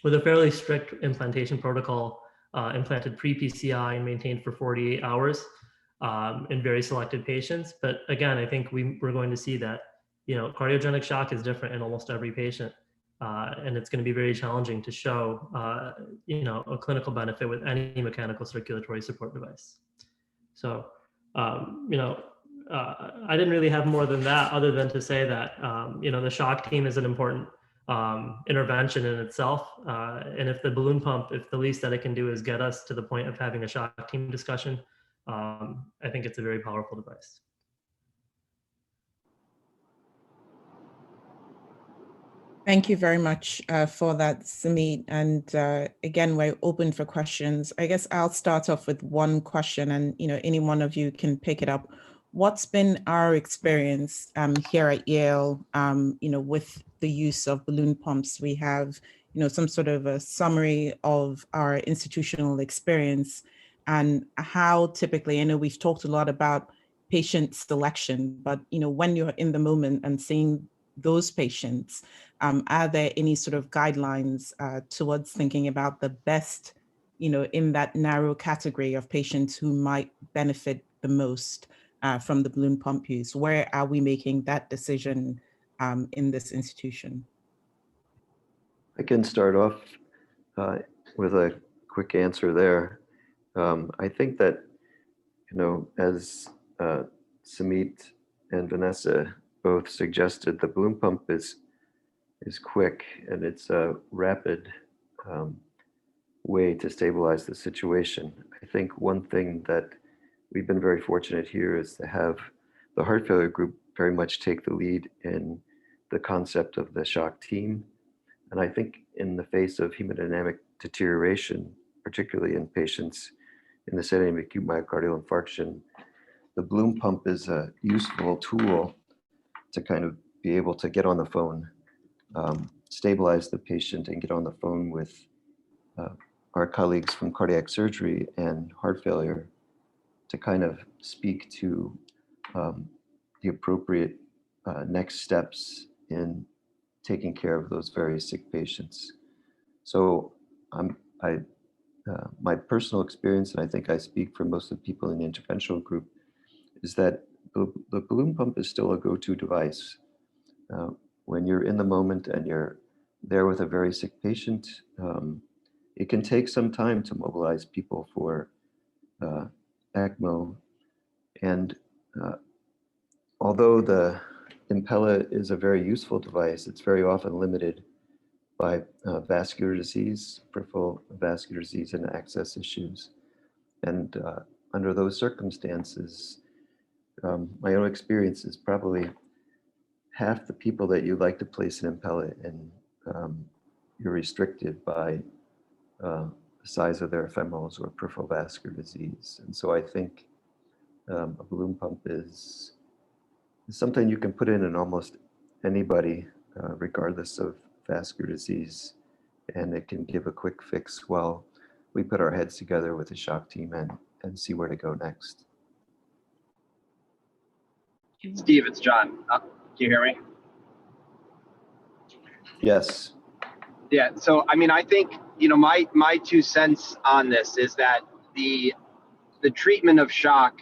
with a fairly strict implantation protocol, implanted pre-PCI and maintained for 48 hours in very selected patients. But again, I think we're going to see that, cardiogenic shock is different in almost every patient. And it's going to be very challenging to show, a clinical benefit with any mechanical circulatory support device. So, I didn't really have more than that, other than to say that, the shock team is an important intervention in itself. And if the balloon pump, if the least that it can do is get us to the point of having a shock team discussion, I think it's a very powerful device. Thank you very much for that, Samit. And again, we're open for questions. I guess I'll start off with one question, and any one of you can pick it up. What's been our experience here at Yale, with the use of balloon pumps? We have, some sort of a summary of our institutional experience and how typically, I know we've talked a lot about patient selection, but when you're in the moment and seeing those patients, are there any sort of guidelines towards thinking about the best, in that narrow category of patients who might benefit the most from the balloon pump use? Where are we making that decision in this institution? I can start off with a quick answer there. I think that, as Samit and Vanessa both suggested, the balloon pump is quick, and it's a rapid way to stabilize the situation. I think one thing that we've been very fortunate here is to have the heart failure group very much take the lead in the concept of the shock team. And I think in the face of hemodynamic deterioration, particularly in patients in the setting of acute myocardial infarction, the balloon pump is a useful tool to kind of be able to get on the phone, stabilize the patient, and get on the phone with our colleagues from cardiac surgery and heart failure to kind of speak to the appropriate next steps in taking care of those very sick patients. So my personal experience, and I think I speak for most of the people in the interventional group, is that the balloon pump is still a go-to device. When you're in the moment and you're there with a very sick patient, it can take some time to mobilize people for ECMO. And although the Impella is a very useful device, it's very often limited by vascular disease, peripheral vascular disease, and access issues. And under those circumstances, my own experience is probably half the people that you'd like to place an Impella in, you're restricted by the size of their ephemerals or peripheral vascular disease. And so I think a balloon pump is something you can put in almost anybody, regardless of vascular disease, and it can give a quick fix while we put our heads together with the shock team and see where to go next. Steve, it's John. Can you hear me? Yes. Yeah, so I mean, I think, my 2 cents on this is that the treatment of shock,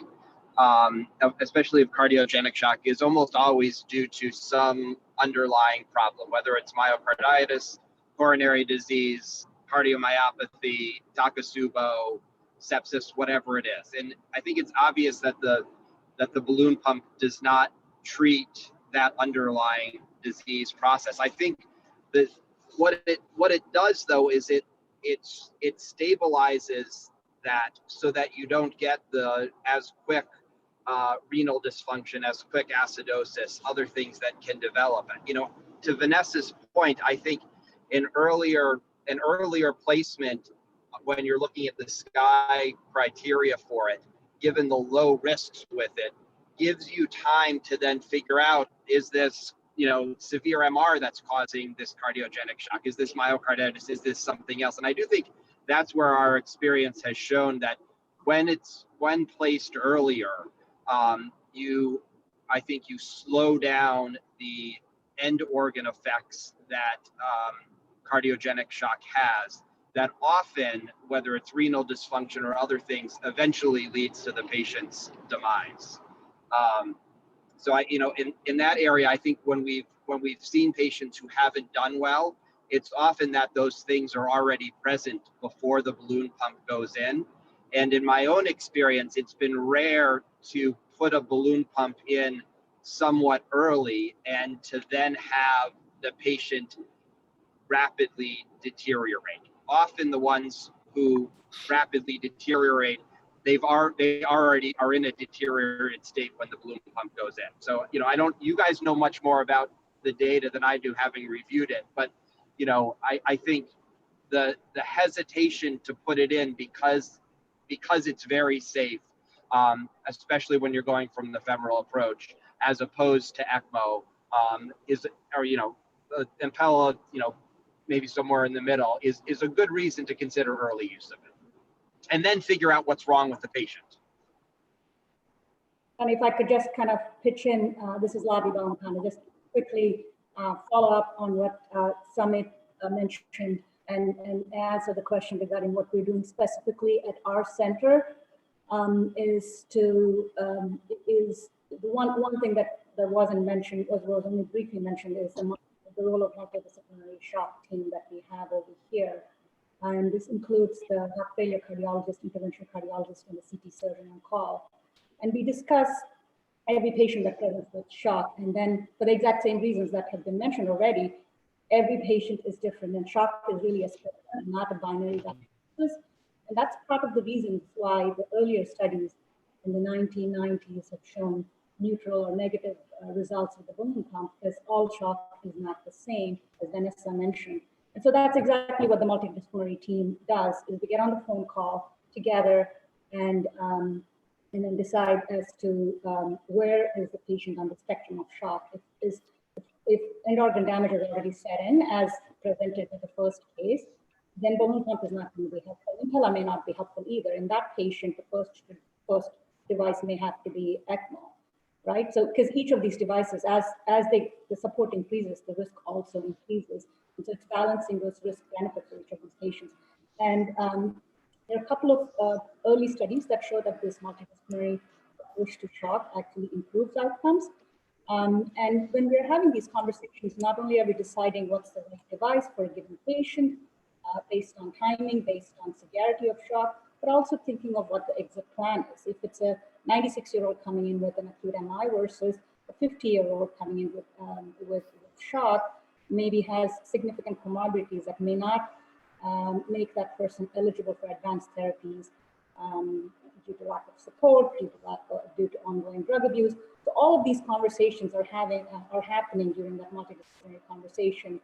especially of cardiogenic shock, is almost always due to some underlying problem, whether it's myocarditis, coronary disease, cardiomyopathy, Takotsubo, sepsis, whatever it is. And I think it's obvious that the balloon pump does not treat that underlying disease process. I think what it does though is it stabilizes that so that you don't get the as quick renal dysfunction, as quick acidosis, other things that can develop. You know, to Vanessa's point, I think an earlier placement when you're looking at the SKY criteria for it, given the low risks with it, gives you time to then figure out, is this, you know, severe MR that's causing this cardiogenic shock? Is this myocarditis? Is this something else? And I do think that's where our experience has shown that when placed earlier, I think you slow down the end organ effects that cardiogenic shock has, that often, whether it's renal dysfunction or other things, eventually leads to the patient's demise. So I, you know, in that area, I think when we've seen patients who haven't done well, it's often that those things are already present before the balloon pump goes in. And in my own experience, it's been rare to put a balloon pump in somewhat early and to then have the patient rapidly deteriorate. Often the ones who rapidly deteriorate, they already are in a deteriorated state when the balloon pump goes in. So, you know, you guys know much more about the data than I do, having reviewed it, but, you know, I think the hesitation to put it in because it's very safe, especially when you're going from the femoral approach, as opposed to ECMO, Impella, you know, maybe somewhere in the middle, is a good reason to consider early use of it, and then figure out what's wrong with the patient. And if I could just kind of pitch in, this is Lavi Baum, kind of just quickly follow up on what Samit mentioned and answer the question regarding what we're doing specifically at our center. Is the one thing that wasn't mentioned, was only briefly mentioned, is the role of multidisciplinary shock team that we have over here. And this includes the heart failure cardiologist, interventional cardiologist, and the CT surgeon on call. And we discuss every patient that presents with shock. And then for the exact same reasons that have been mentioned already, every patient is different, and shock is really a spectrum, not a binary diagnosis. And that's part of the reasons why the earlier studies in the 1990s have shown neutral or negative results with the balloon pump, because all shock is not the same, as Vanessa mentioned. And so that's exactly what the multidisciplinary team does, is we get on the phone call together and then decide as to where is the patient on the spectrum of shock. If end organ damage is already set in, as presented in the first case, then balloon pump is not going to be helpful. Impella may not be helpful either. In that patient, the first device may have to be ECMO, right? So, because each of these devices, as the support increases, the risk also increases. And so it's balancing those risk benefits for each of these patients. And there are a couple of early studies that show that this multidisciplinary approach to shock actually improves outcomes. And when we're having these conversations, not only are we deciding what's the right device for a given patient, based on timing, based on severity of shock, but also thinking of what the exit plan is. If it's a 96-year-old coming in with an acute MI versus a 50-year-old coming in with shock, maybe has significant comorbidities that may not make that person eligible for advanced therapies due to lack of support, due to ongoing drug abuse. So all of these conversations are happening during that multidisciplinary conversation,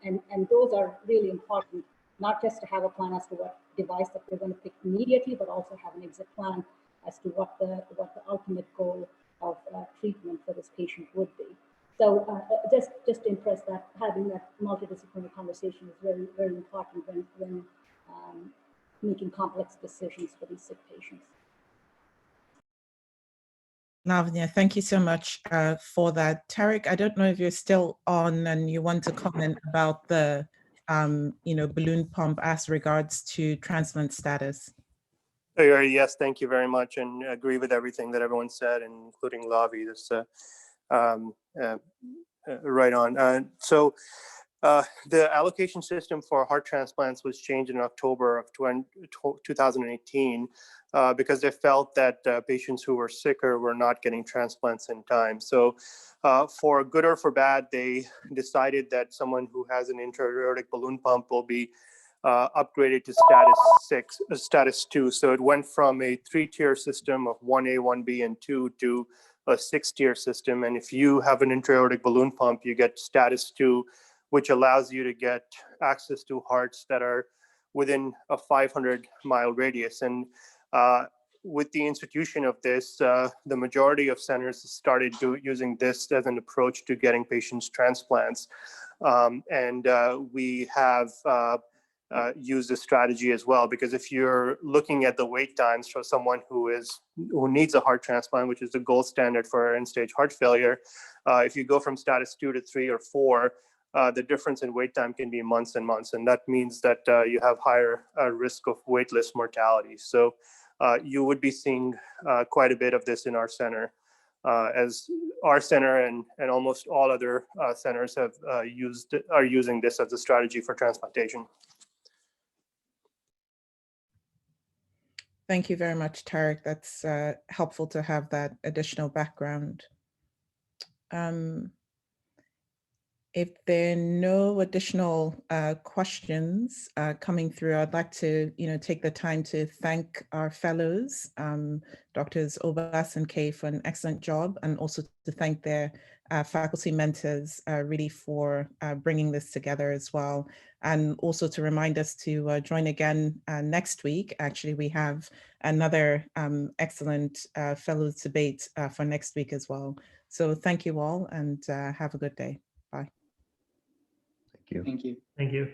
and those are really important, not just to have a plan as to what device that we're going to pick immediately, but also have an exit plan as to what the ultimate goal of treatment for this patient would be. So just to impress that having that multidisciplinary conversation is very, very important when making complex decisions for these sick patients. Lavanya, thank you so much for that. Tarek, I don't know if you're still on and you want to comment about the balloon pump as regards to transplant status. Yes, thank you very much, and agree with everything that everyone said, including Lavi. That's right on. So the allocation system for heart transplants was changed in October of 2018. because they felt that patients who were sicker were not getting transplants in time. So for good or for bad, they decided that someone who has an intra-aortic balloon pump will be upgraded to status 2. So it went from a 3-tier system of 1A, 1B, and 2 to a 6-tier system. And if you have an intra-aortic balloon pump, you get status 2, which allows you to get access to hearts that are within a 500-mile radius. And with the institution of this, the majority of centers started using this as an approach to getting patients transplants. We have use this strategy as well, because if you're looking at the wait times for someone who needs a heart transplant, which is the gold standard for end-stage heart failure, if you go from status 2 to 3 or 4, the difference in wait time can be months and months, and that means that you have higher risk of waitlist mortality. So you would be seeing quite a bit of this in our center, as our center and almost all other centers are using this as a strategy for transplantation. Thank you very much, Tarek. That's helpful to have that additional background. If there are no additional questions coming through, I'd like to take the time to thank our fellows, Drs. Obas and Kay, for an excellent job, and also to thank their faculty mentors really for bringing this together as well. And also to remind us to join again next week. Actually, we have another excellent fellows debate for next week as well. So thank you all, and have a good day. Bye. Thank you. Thank you. Thank you.